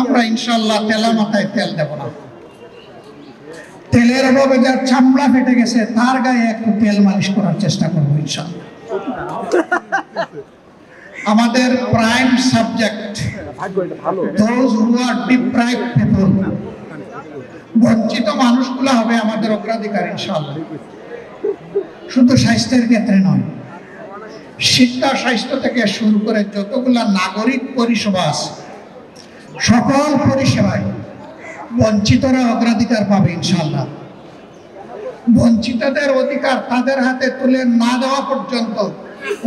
আমরা ইনশাআল্লাহ তেলা মাথায় তেল দেব না। তেলের অভাবে যার চামড়া ফেটে গেছে তার গায়ে একটু তেল মালিশ করার চেষ্টা করবো ইনশাআল্লাহ। আমাদের prime subject those who are deprived people, বঞ্চিত মানুষগুলো হবে আমাদের অগ্রাধিকার ইনশাআল্লাহ। শুধু স্বাস্থ্যের ক্ষেত্রে নয়, শিক্ষা স্বাস্থ্য থেকে শুরু করে যতগুলা নাগরিক পরিষেবা আছে সকল পরিষেবায় বঞ্চিতরা অগ্রাধিকার পাবে ইনশাআল্লাহ। বঞ্চিতদের অধিকার তাদের হাতে তুলে না দেওয়া পর্যন্ত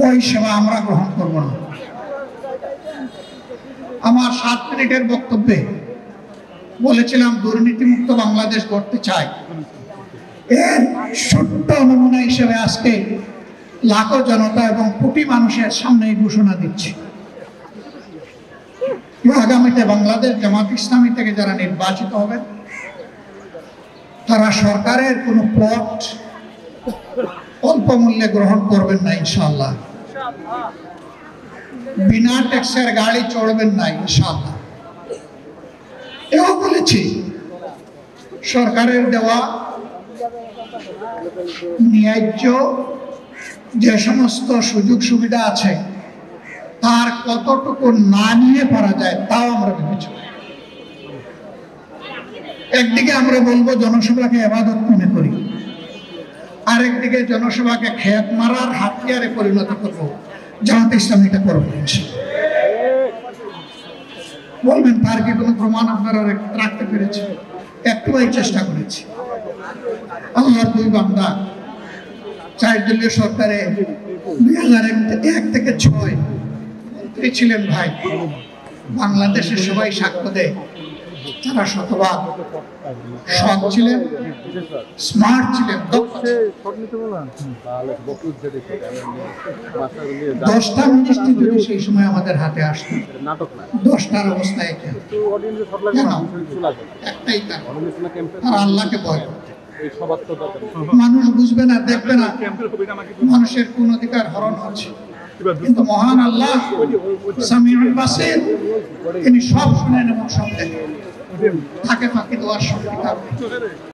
ওই সেবা আমরা গ্রহণ করব না। আমার 7 মিনিটের বক্তব্যে বলেছিলাম দুর্নীতিমুক্ত বাংলাদেশ গড়তে চাই। এর ছোট্ট নমুনা হিসেবে আজকে লাখো জনতা এবং কোটি মানুষের সামনে ঘোষণা দিচ্ছি, আগামীতে বাংলাদেশ জামাত ইসলামী থেকে যারা নির্বাচিত হবেন তারা সরকারের কোনো প্লট অল্প মূল্যে গ্রহণ করবেন না ইনশাআল্লাহ। বিনা ট্যাক্সের গাড়ি চড়বেন না ইনশাআল্লাহ। এও বলেছি সরকারের দেওয়া ন্যায্য যে সমস্ত সুযোগ সুবিধা আছে তার কতটুকু না নিয়ে পারা যায় তাও আমরা বিবেচনা। একদিকে আমরা বলবো জনসভাকে ইবাদত মনে করি, আরেকদিকে জনসভাকে খেত মারার হাতিয়ারে পরিণত করব। জামাত ইসলাম এটা করবে বলবেন তার কি কোনো প্রমাণ আপনারা রাখতে পেরেছে? একটুই চেষ্টা করেছি। আল্লাহর দুই বান্দা 4 দলীয় সরকারে 2001 থেকে 6 মন্ত্রী ছিলেন ভাই। বাংলাদেশের সবাই সাক্ষ্য দেয় তারা শতভাগ সৎ ছিলেন, স্মার্ট ছিলেন। 10টা মিনিস্ট্রি যদি সেই সময় আমাদের হাতে আসতো 10টার অবস্থায় কেন? একটাই কারণ, তারা আল্লাহকে ভয় করত। মানুষ বুঝবে না, দেখবে না মানুষের কোন অধিকার হরণ হচ্ছে, কিন্তু মহান আল্লাহ সামিউল বাসির তিনি সব শুনেন এবং সব দেখেন। তাকে ফাঁকি দেওয়ার শক্তি তার।